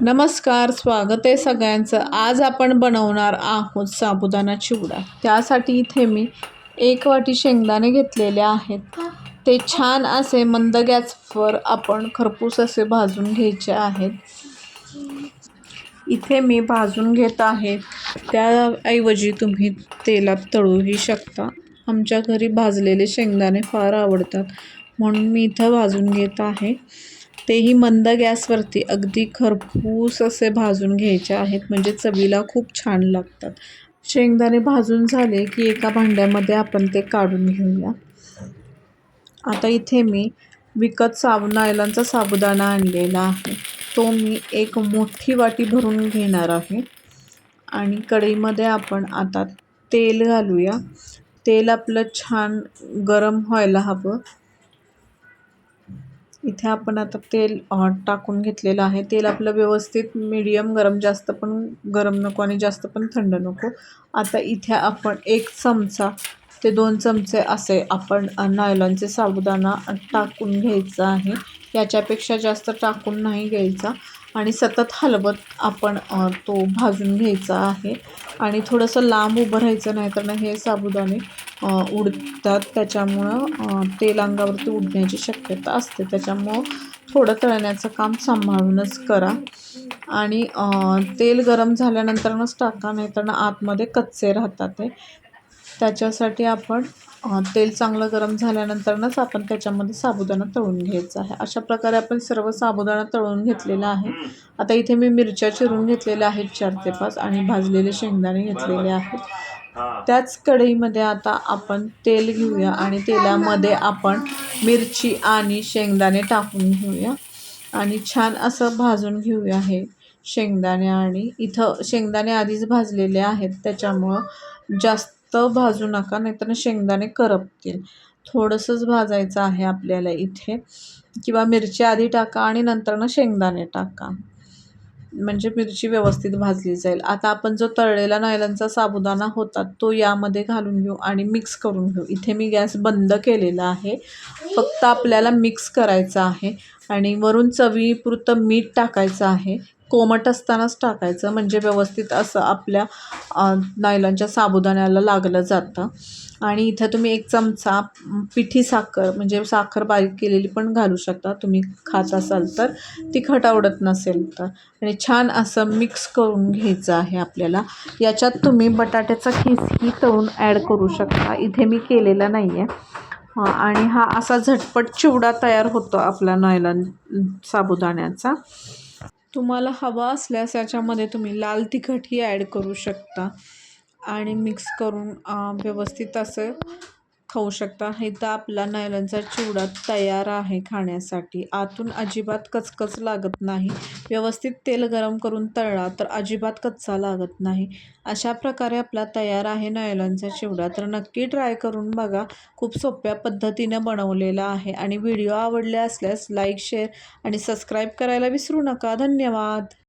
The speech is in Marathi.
नमस्कार, स्वागत आहे सगळ्यांचं. आज आपण बनवणार आहोत साबुदाणा चिवडा. त्यासाठी इथे मी 1 वाटी शेंगदाणे घेतलेले आहेत. ते छान असे मंद गॅसवर आपण खरपूस असे भाजून घ्यायचे आहेत. इथे मी भाजून घेत आहे. त्याऐवजी तुम्ही तेलात तळूही शकता. आमच्या घरी भाजलेले शेंगदाणे फार आवडतात म्हणून मी इथं भाजून घेत आहे. तेही मंद गॅसवरती अगदी खरपूस असे भाजून घ्यायचे आहेत, म्हणजे चवीला खूप छान लागतात. शेंगदाणे भाजून झाले की एका भांड्यामध्ये आपण ते काढून घेऊया. आता इथे मी विकत नायलॉनचा साबुदाणा आणलेला आहे. तो मी 1 मोठी वाटी भरून घेणार आहे आणि कढईमध्ये आपण आता तेल घालूया. तेल आपलं छान गरम व्हायला हवं. इथे आपण आता तेल टाकून घेतलेलं आहे. तेल आपलं व्यवस्थित मीडियम गरम, जास्त पण गरम नको आणि जास्त पण थंड नको. आता इथे आपण 1 चमचा ते 2 चमचे असे आपण नायलॉनचे साबुदाणा टाकून घ्यायचा आहे. याच्यापेक्षा जास्त टाकून नाही घ्यायचा आणि सतत हलवत आपण तो भाजून घ्यायचा आहे. आणि थोडंसं लांब उभं राहायचं, नाहीतर ना हे साबुदाणे उडतात. त्याच्यामुळं तेल अंगावरती उडण्याची शक्यता असते. त्याच्यामुळं थोडं तळण्याचं काम सांभाळूनच करा आणि तेल गरम झाल्यानंतरच टाका, नाहीतर ना आतमध्ये कच्चे राहतात ते. त्याच्यासाठी आपण तेल चांगलं गरम झाल्यानंतरच आपण त्याच्यामध्ये साबुदाणा तळून घ्यायचा आहे. अशा प्रकारे आपण सर्व साबुदाणा तळून घेतलेला आहे. आता इथे मी मिरच्या चिरून घेतलेल्या आहेत 4 ते 5 आणि भाजलेले शेंगदाणे घेतलेले आहेत. त्याच कढईमध्ये आता आपण तेल घेऊया आणि तेलामध्ये आपण मिरची आणि शेंगदाणे टाकून घेऊया आणि छान असं भाजून घेऊया हे शेंगदाणे. आणि इथं शेंगदाणे आधीच भाजलेले आहेत, त्याच्यामुळं जास्त भाजू नका, नाहीतर शेंगदाणे करपतील. थोडंसंच भाजायचं आहे आपल्याला इथे, किंवा मिरची आधी टाका आणि नंतर शेंगदाणे टाका, म्हणजे मिरची व्यवस्थित भाजली जाईल. आता आपण जो तळलेला नायलॉनचा साबुदाणा होता तो यामध्ये घालून घेऊ आणि मिक्स करून घेऊ. इथे मी गॅस बंद केलेला आहे. फक्त आपल्याला मिक्स करायचं आहे आणि वरून चवीपुरतं मीठ टाकायचं आहे. कोमट असतानाच टाकायचं, म्हणजे व्यवस्थित असं आपल्या नायलॉनच्या साबुदाण्याला लागलं जातं. आणि इथं तुम्ही 1 चमचा पिठी साखर, म्हणजे साखर बारीक केलेली पण घालू शकता तुम्ही खात असाल तर, तिखट आवडत नसेल तर. आणि छान असं मिक्स करून घ्यायचं आहे आपल्याला. याच्यात तुम्ही बटाट्याचा खिसही तळून ॲड करू शकता, इथे मी केलेला नाही आहे. आणि हा असा झटपट चिवडा तयार होतो आपला नायलॉन साबुदाण्याचा. तुम्हाला हवा असल्यास याच्यामध्ये तुम्ही लाल तिखटही ॲड करू शकता आणि मिक्स करून व्यवस्थित असं खाऊ शकता. हे तर आपला नायलॉनचा चिवडा तयार आहे खाण्यासाठी. आतून अजिबात कचकच लागत नाही. व्यवस्थित तेल गरम करून तळला तर अजिबात कच्चा लागत नाही. अशा प्रकारे आपला तयार आहे नायलॉनचा चिवडा. तर नक्की ट्राय करून बघा. खूप सोप्या पद्धतीनं बनवलेला आहे. आणि व्हिडिओ आवडले असल्यास लाईक, शेअर आणि सबस्क्राईब करायला विसरू नका. धन्यवाद.